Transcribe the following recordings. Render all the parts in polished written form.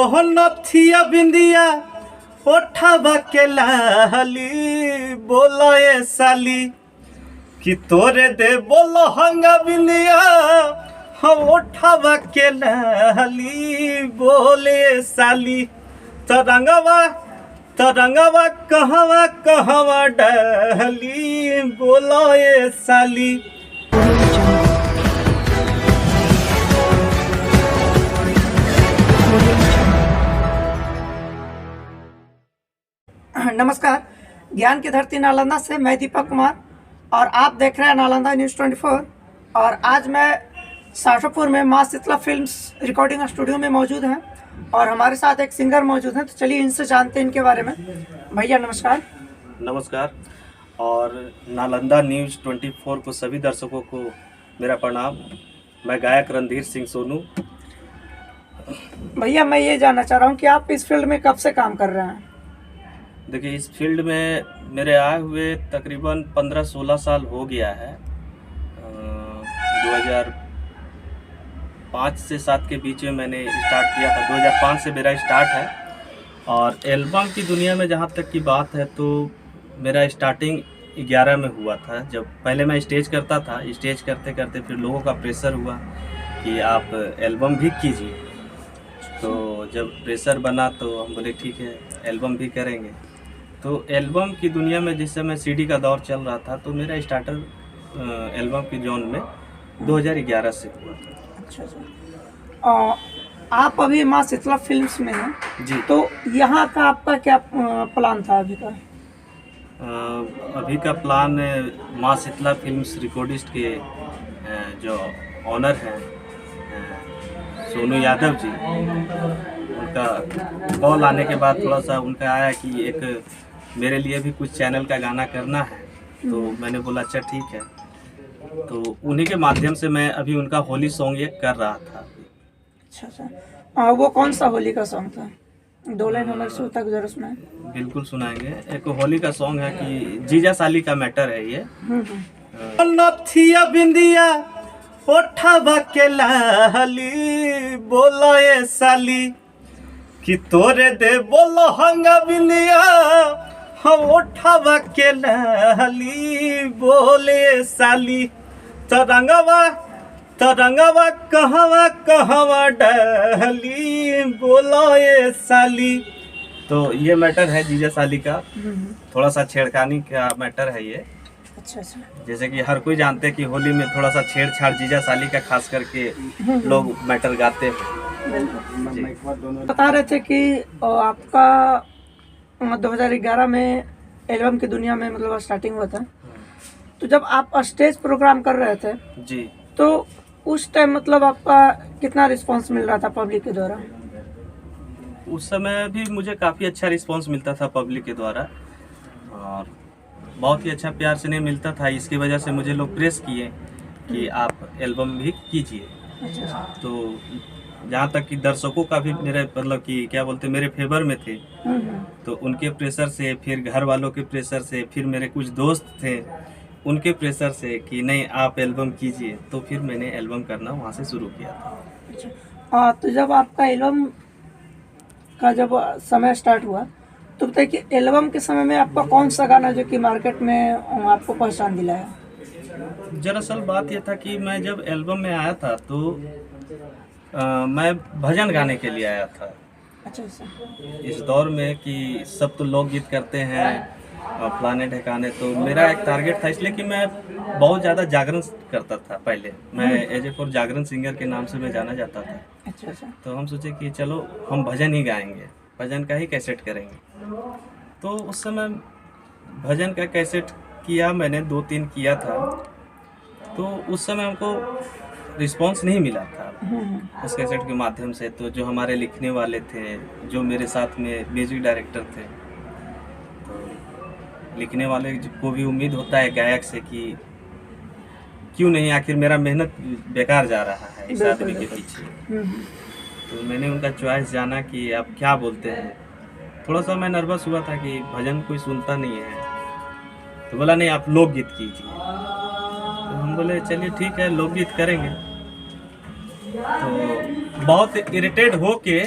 ओह नथिया बिंदिया ओठवा के लाली बोलो ए साली कि तोरे दे बोलो हंगा बिंदिया हम ओठवा के लाली बोले साली तरंगवा तरंगवा कहवा कहवा डाली बोलो ए साली। नमस्कार, ज्ञान की धरती नालंदा से मैं दीपक कुमार और आप देख रहे हैं नालंदा न्यूज़ 24। और आज मैं शाहजहाँपुर में माँ शीतला फिल्म्स रिकॉर्डिंग स्टूडियो में मौजूद हैं और हमारे साथ एक सिंगर मौजूद हैं, तो चलिए इनसे जानते हैं इनके बारे में। भैया नमस्कार। नमस्कार और नालंदा न्यूज़ 24 को सभी दर्शकों को मेरा प्रणाम। मैं गायक रणधीर सिंह सोनू। भैया मैं ये जानना चाह रहा हूँ कि आप इस फील्ड में कब से काम कर रहे हैं? देखिए, इस फील्ड में मेरे आए हुए तकरीबन 15-16 साल हो गया है। 2005 से 7 के बीच में मैंने स्टार्ट किया था। 2005 से मेरा स्टार्ट है और एल्बम की दुनिया में जहाँ तक की बात है तो मेरा स्टार्टिंग 11 में हुआ था। जब पहले मैं स्टेज करता था, स्टेज करते करते फिर लोगों का प्रेशर हुआ कि आप एल्बम भी कीजिए। तो जब प्रेशर बना तो हम बोले ठीक है एल्बम भी करेंगे। तो एल्बम की दुनिया में जिस समय सीडी का दौर चल रहा था तो मेरा स्टार्टर एल्बम की जोन में 2011 से हुआ। अच्छा। आप अभी माँ शीतला फिल्म्स में हैं जी। तो यहाँ का आपका क्या प्लान था अभी का? अभी का प्लान माँ शीतला फिल्म्स रिकॉर्डिस्ट के जो ऑनर हैं सोनू यादव जी, उनका कॉल आने के बाद थोड़ा सा उनका आया कि एक मेरे लिए भी कुछ चैनल का गाना करना है। तो मैंने बोला अच्छा ठीक है। तो उन्हीं के माध्यम से मैं अभी उनका होली सॉन्ग ये कर रहा था। अच्छा। वो कौन सा होली का सॉन्ग था? 2 लाइन हमारे श्रोता गुजर उसमें। बिल्कुल सुनाएंगे। एक होली का सॉन्ग है कि जीजा साली का मैटर है ये। नथिया बिंदिया ओठवा के लाली बोलो ए साली कि तोरे दे बोलो हंगा बिंदिया हम ओठवा के लाली बोले साली तरंगवा तरंगवा कहवा कहवा डाली बोलो ए साली। तो ये मैटर है जीजा साली का, थोड़ा सा छेड़खानी का मैटर है ये। अच्छा। जैसे कि हर कोई जानते हैं कि होली में थोड़ा सा छेड़छाड़ जीजा साली का खास करके लोग मैटर गाते हैं। बता रहे थे कि आपका 2011 में एल्बम की दुनिया में मतलब स्टार्टिंग हुआ था। तो जब आप स्टेज प्रोग्राम कर रहे थे जी, तो उस टाइम मतलब आपका कितना रिस्पांस मिल रहा था पब्लिक के द्वारा? उस समय भी मुझे काफ़ी अच्छा रिस्पांस मिलता था पब्लिक के द्वारा और बहुत ही अच्छा प्यार से नहीं मिलता था। इसकी वजह से मुझे लोग प्रेस किए कि आप एल्बम भी कीजिए। तो जहाँ तक कि दर्शकों का भी मेरे मतलब कि क्या बोलते मेरे फेवर में थे। तो उनके प्रेशर से, फिर घर वालों के प्रेशर से, फिर मेरे कुछ दोस्त थे उनके प्रेशर से कि नहीं आप एल्बम कीजिए, तो फिर मैंने एल्बम करना वहाँ से शुरू किया था। तो जब आपका एल्बम का जब समय स्टार्ट हुआ तो बताइए कि एल्बम के समय में आपका कौन सा गाना जो कि मार्केट में आपको पहचान दिलाया? दरअसल बात यह था कि मैं जब एल्बम में आया था तो मैं भजन गाने के लिए आया था। अच्छा। इस दौर में कि सब तो लोकगीत करते हैं फलाने ढकाने, तो मेरा एक टारगेट था इसलिए कि मैं बहुत ज़्यादा जागरण करता था। पहले मैं as a for jagran singer के नाम से मैं जाना जाता था। अच्छा। तो हम सोचे कि चलो हम भजन ही गाएंगे, भजन का ही कैसेट करेंगे। तो उस समय भजन का कैसेट किया मैंने, 2-3 किया था। तो उस समय हमको रिस्पांस नहीं मिला था उस कैसेट के माध्यम से। तो जो हमारे लिखने वाले थे, जो मेरे साथ में म्यूजिक डायरेक्टर थे, तो लिखने वाले को भी उम्मीद होता है गायक से कि क्यों नहीं, आखिर मेरा मेहनत बेकार जा रहा है इस आदमी के पीछे। तो मैंने उनका चॉइस जाना कि आप क्या बोलते हैं। थोड़ा सा मैं नर्वस हुआ था कि भजन कोई सुनता नहीं है, तो बोला नहीं आप लोकगीत कीजिए। तो हम बोले चलिए ठीक है लोकगीत करेंगे। तो बहुत इरिटेट हो के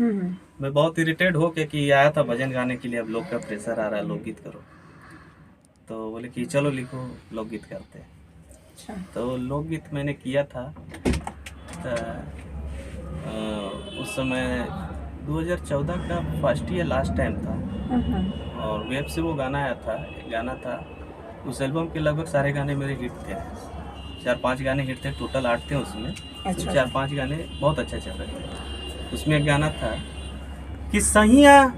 मैं बहुत इरिटेट हो के कि आया था भजन गाने के लिए, अब लोग का प्रेशर आ रहा है लोकगीत करो, तो बोले कि चलो लिखो लोकगीत करते हैं। अच्छा। तो लोकगीत मैंने किया था। तो उस समय 2014 का फर्स्ट या लास्ट टाइम था, और वेब से वो गाना आया था, एक गाना था। उस एल्बम के लगभग सारे गाने मेरे हिट थे, 4-5 गाने हिट थे, टोटल 8 थे उसमें। अच्छा। 4-5 गाने बहुत अच्छे चल रहे थे। उसमें एक गाना था कि सैया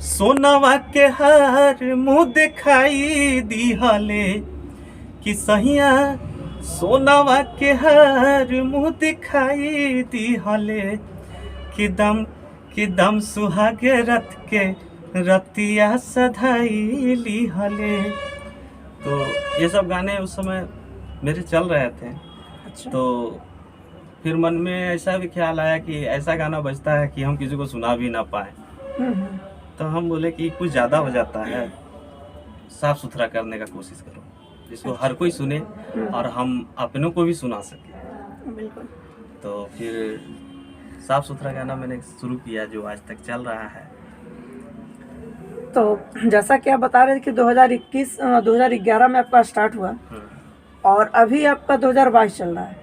सोनावा के हार मुँह दिखाई दिहले, कि सैया सोनावा के हार मुँह दिखाई दिहले, कि दम सुहागे रथ के रतिया सधाई लिहले। तो ये सब गाने उस समय मेरे चल रहे थे। अच्छा। तो फिर मन में ऐसा भी ख्याल आया कि ऐसा गाना बजता है कि हम किसी को सुना भी ना पाए। तो हम बोले कि कुछ ज़्यादा हो जाता है, साफ सुथरा करने का कोशिश करो जिसको हर कोई सुने और हम अपनों को भी सुना सके। बिल्कुल। तो फिर साफ सुथरा गाना मैंने शुरू किया जो आज तक चल रहा है। तो जैसा कि आप बता रहे थे कि 2011 में आपका स्टार्ट हुआ और अभी आपका 2022 चल रहा है,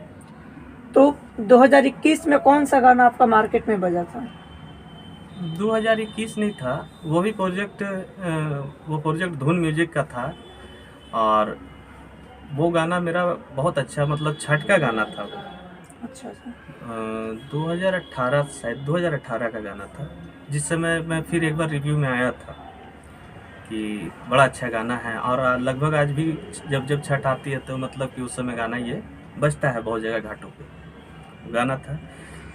तो 2021 में कौन सा गाना आपका मार्केट में बजा था? 2021 नहीं था, वो भी प्रोजेक्ट धुन म्यूजिक का था, और वो गाना मेरा बहुत अच्छा, मतलब छठ का गाना था वो। अच्छा। 2018 शायद 2018 का गाना था, जिस समय मैं फिर एक बार रिव्यू में आया था कि बड़ा अच्छा गाना है। और लगभग आज भी जब छठ आती है तो मतलब कि उस समय गाना ये बजता है बहुत जगह घाटों पे। गाना था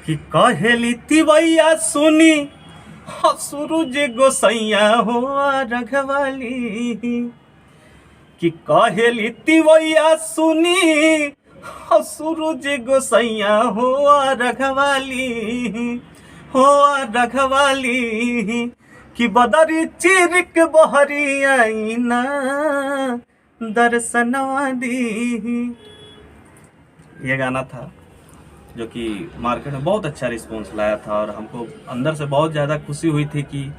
कि कहेली तिवैया सुनी सूरज गोसैया हो रघवाली, कि कहेली तिवैया सुनी सूरज गोसैया हो रघवाली, हो रघवाली, कि बदरी चीर के बहरी आईना दर्शनवा दी। ये गाना था जो कि मार्केट में बहुत अच्छा रिस्पॉन्स लाया था, और हमको अंदर से बहुत ज़्यादा खुशी हुई थी कि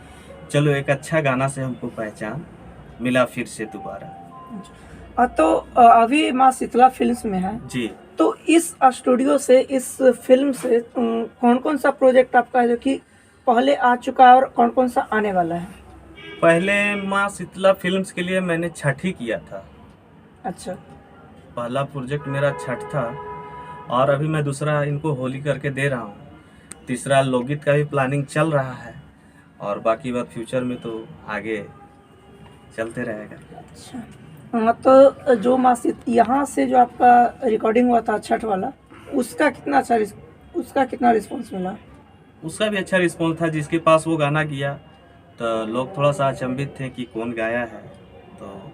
चलो एक अच्छा गाना से हमको पहचान मिला फिर से दोबारा। तो अभी माँ शीतला फिल्म्स में है जी। तो इस स्टूडियो से, इस फिल्म से कौन कौन सा प्रोजेक्ट आपका है जो कि पहले आ चुका है और कौन कौन सा आने वाला है? पहले माँ शीतला फिल्म्स के लिए मैंने छठ ही किया था। अच्छा। पहला प्रोजेक्ट मेरा छठ था, और अभी मैं दूसरा इनको होली करके दे रहा हूँ। तीसरा लोकगीत का भी प्लानिंग चल रहा है, और बाकी बात फ्यूचर में तो आगे चलते रहेगा। अच्छा। तो जो यहाँ से जो आपका रिकॉर्डिंग हुआ था छठ वाला, उसका कितना रिस्पॉन्स मिला? उसका भी अच्छा रिस्पॉन्स था। जिसके पास वो गाना गया तो लोग थोड़ा सा अचंभित थे कि कौन गाया है। तो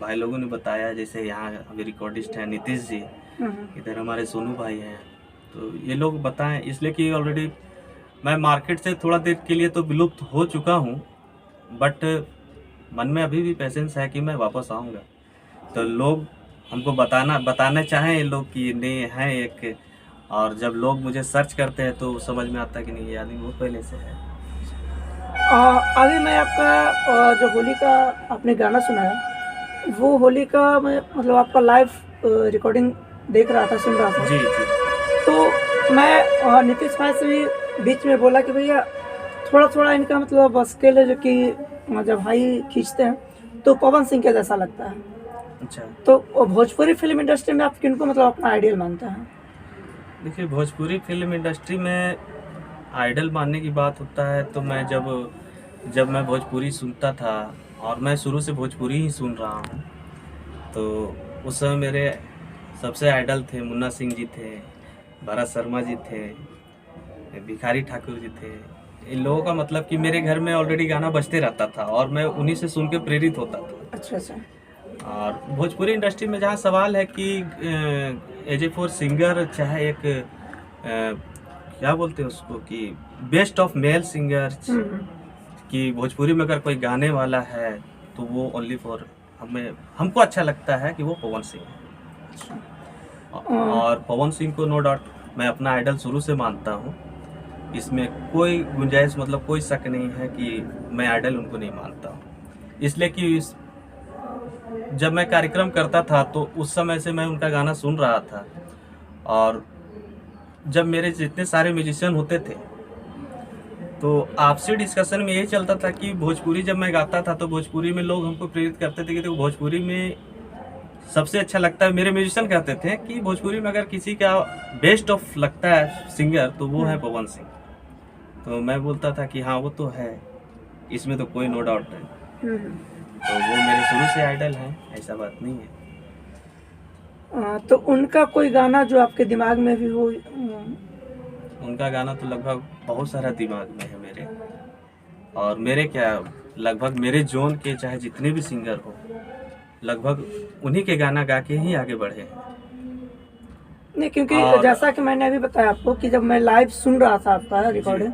भाई लोगों ने बताया, जैसे यहाँ अभी रिकॉर्डिस्ट हैं नीतीश जी, इधर हमारे सोनू भाई हैं, तो ये लोग बताएं, इसलिए कि ऑलरेडी मैं मार्केट से थोड़ा देर के लिए तो विलुप्त हो चुका हूँ, बट मन में अभी भी पेशेंस है कि मैं वापस आऊँगा। तो लोग हमको बताना चाहें ये लोग कि नहीं है एक, और जब लोग मुझे सर्च करते हैं तो समझ में आता है कि नहीं ये आदमी वो पहले से है। अभी मैं आपका जो होली का आपने गाना सुना है, वो होली का मैं मतलब आपका लाइव रिकॉर्डिंग देख रहा था, सुन रहा था। जी जी। तो मैं नीतीश भाई से भी बीच में बोला कि भैया थोड़ा इनका मतलब स्केल है जो कि जब हाई खींचते हैं तो पवन सिंह के जैसा लगता है। अच्छा। तो भोजपुरी फिल्म इंडस्ट्री में आप किनको मतलब अपना आइडियल मानते हैं? देखिए, भोजपुरी फिल्म इंडस्ट्री में आइडल मानने की बात होता है तो मैं जब मैं भोजपुरी सुनता था, और मैं शुरू से भोजपुरी ही सुन रहा हूँ, तो उस समय मेरे सबसे आइडल थे मुन्ना सिंह जी थे, भरत शर्मा जी थे, भिखारी ठाकुर जी थे। इन लोगों का मतलब कि मेरे घर में ऑलरेडी गाना बजते रहता था और मैं उन्हीं से सुन के प्रेरित होता था। अच्छा अच्छा। और भोजपुरी इंडस्ट्री में जहाँ सवाल है कि एज ए फॉर सिंगर, चाहे एक क्या बोलते हैं उसको कि बेस्ट ऑफ मेल सिंगर, कि भोजपुरी में अगर कोई गाने वाला है तो वो ओनली फॉर हमको अच्छा लगता है कि वो पवन सिंह है। और पवन सिंह को नो डाउट मैं अपना आइडल शुरू से मानता हूँ, इसमें कोई गुंजाइश मतलब कोई शक नहीं है कि मैं आइडल उनको नहीं मानता हूँ। इसलिए कि जब मैं कार्यक्रम करता था तो उस समय से मैं उनका गाना सुन रहा था, और जब मेरे जितने सारे म्यूजिशियन होते थे तो आपसी डिस्कशन में यही चलता था कि भोजपुरी जब मैं गाता था तो भोजपुरी में लोग हमको प्रेरित करते थे कि देखो भोजपुरी में सबसे अच्छा लगता है। मेरे म्यूजिशियन कहते थे कि भोजपुरी में अगर किसी का बेस्ट ऑफ लगता है सिंगर तो वो है पवन सिंह। तो मैं बोलता था कि हाँ वो तो है, इसमें तो कोई नो डाउट नहीं। तो वो मेरे शुरू से आइडल हैं, ऐसा बात नहीं है। तो उनका कोई गाना जो आपके दिमाग में भी हो? उनका गाना तो लगभग बहुत सारा दिमाग में है मेरे, और मेरे क्या लगभग मेरे जोन के चाहे जितने भी सिंगर हो लगभग उन्हीं के गाना गा के ही आगे बढ़े हैं। नहीं, क्योंकि जैसा कि मैंने अभी बताया आपको कि जब मैं लाइव सुन रहा था आपका रिकॉर्डिंग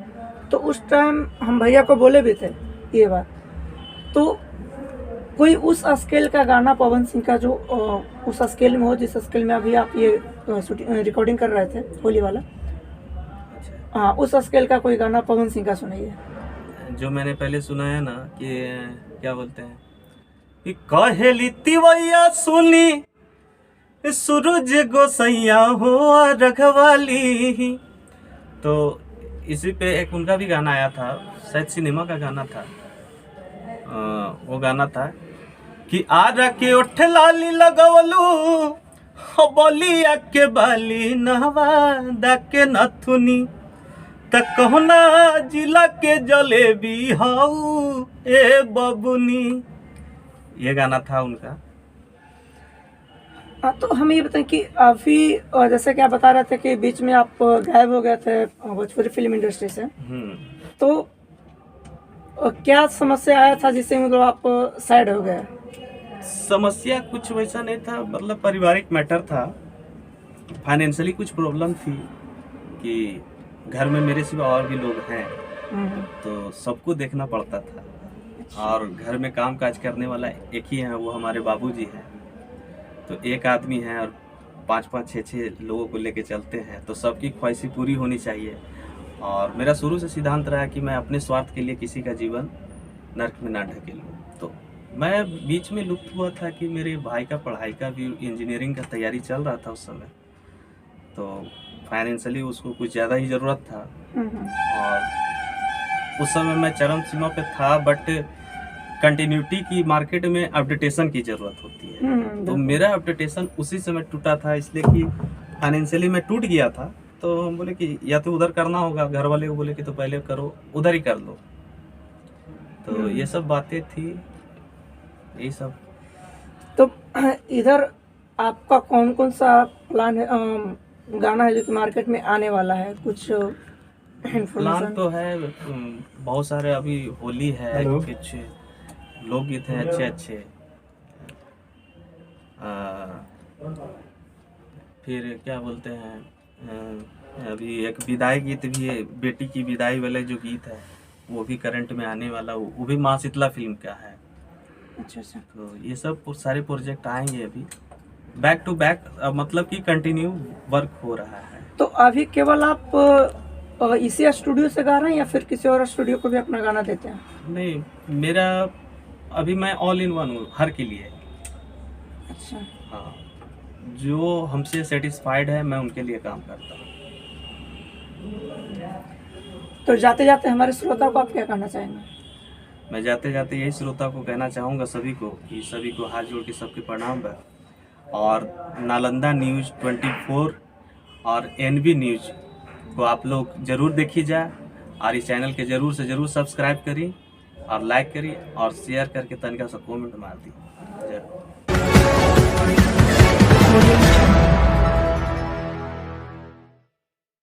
तो उस टाइम हम भैया को बोले भी थे ये बात, तो कोई उस स्केल का गाना पवन सिंह का जो उस स्केल में हो जिस स्केल में अभी आप ये रिकॉर्डिंग कर रहे थे होली वाला, हाँ उस स्केल का कोई गाना पवन सिंह का सुनाइए। जो मैंने पहले सुना है ना कि क्या बोलते हैं कि कहेली तिवैया सुनी सूरज गोसैया हो रखवाली, तो इसी पे एक उनका भी गाना आया था, शायद सिनेमा का गाना था। वो गाना था कि आरा के ओठ लाली लगवलू बलिया के बाली नहवा के नथुनी तकहना जिला के जलेबी हाउ ए बबुनी, ये गाना था उनका। तो हम ये बताएं कि अभी जैसे कि आप बता रहे थे कि बीच में आप गायब हो गए थे भोजपुरी फिल्म इंडस्ट्री से, तो क्या समस्या आया था जिससे मतलब आप साइड हो गए? समस्या कुछ वैसा नहीं था, मतलब पारिवारिक मैटर था। फाइनेंशियली कुछ प्रॉब्लम थी कि घर में मेरे सिवा और भी लोग हैं तो सबको देखना पड़ता था, और घर में काम काज करने वाला एक ही है, वो हमारे बाबूजी हैं। तो एक आदमी है और 5-5, 6-6 लोगों को लेके चलते हैं, तो सबकी ख्वाहिशें पूरी होनी चाहिए। और मेरा शुरू से सिद्धांत रहा कि मैं अपने स्वार्थ के लिए किसी का जीवन नर्क में ना ढकेलूं। तो मैं बीच में लुप्त हुआ था कि मेरे भाई का पढ़ाई का भी इंजीनियरिंग का तैयारी चल रहा था उस समय, तो फाइनेंशियली उसको कुछ ज़्यादा ही ज़रूरत था, और उस समय मैं चरम सीमा पे था। बट कंटिन्यूटी की मार्केट में अपडेटेशन की ज़रूरत होती है, तो मेरा अपडेटेशन उसी समय टूटा था, इसलिए कि फाइनेंशियली मैं टूट गया था। तो हम बोले कि या तो उधर करना होगा, घर वाले को बोले कि तो पहले करो, उधर ही कर लो। तो ये सब बातें थी, यही सब। तो इधर आपका कौन कौन सा प्लान है, गाना है जो कि मार्केट में आने वाला है? कुछ प्लान तो है बहुत सारे, अभी होली है, कुछ लोकगीत हैं अच्छे अच्छे, फिर क्या बोलते हैं अभी एक विदाई गीत भी है, बेटी की विदाई वाले जो गीत है वो भी करंट में आने वाला, वो भी माँ शीतला फिल्म का है। अच्छा। तो ये सब सारे प्रोजेक्ट आएंगे अभी बैक टू बैक, मतलब कि कंटिन्यू वर्क हो रहा है। तो अभी केवल आप इसी स्टूडियो से गा रहे हैं या फिर किसी और स्टूडियो को भी अपना गाना देते हैं? नहीं, मेरा अभी मैं ऑल इन वन हूँ हर के लिए। अच्छा। हाँ, जो हमसे सेटिस्फाइड है मैं उनके लिए काम करता हूँ। तो जाते जाते हमारे श्रोता को आप क्या कहना चाहेंगे? मैं जाते जाते यही श्रोता को कहना चाहूँगा सभी को कि सभी को हाथ जोड़ के सबके प्रणाम है, और नालंदा न्यूज़ 24 और NB न्यूज़ को आप लोग ज़रूर देखी जाए, और इस चैनल के ज़रूर से ज़रूर सब्सक्राइब करिए और लाइक करिए और शेयर करके तनिका सा कमेंट मार दी।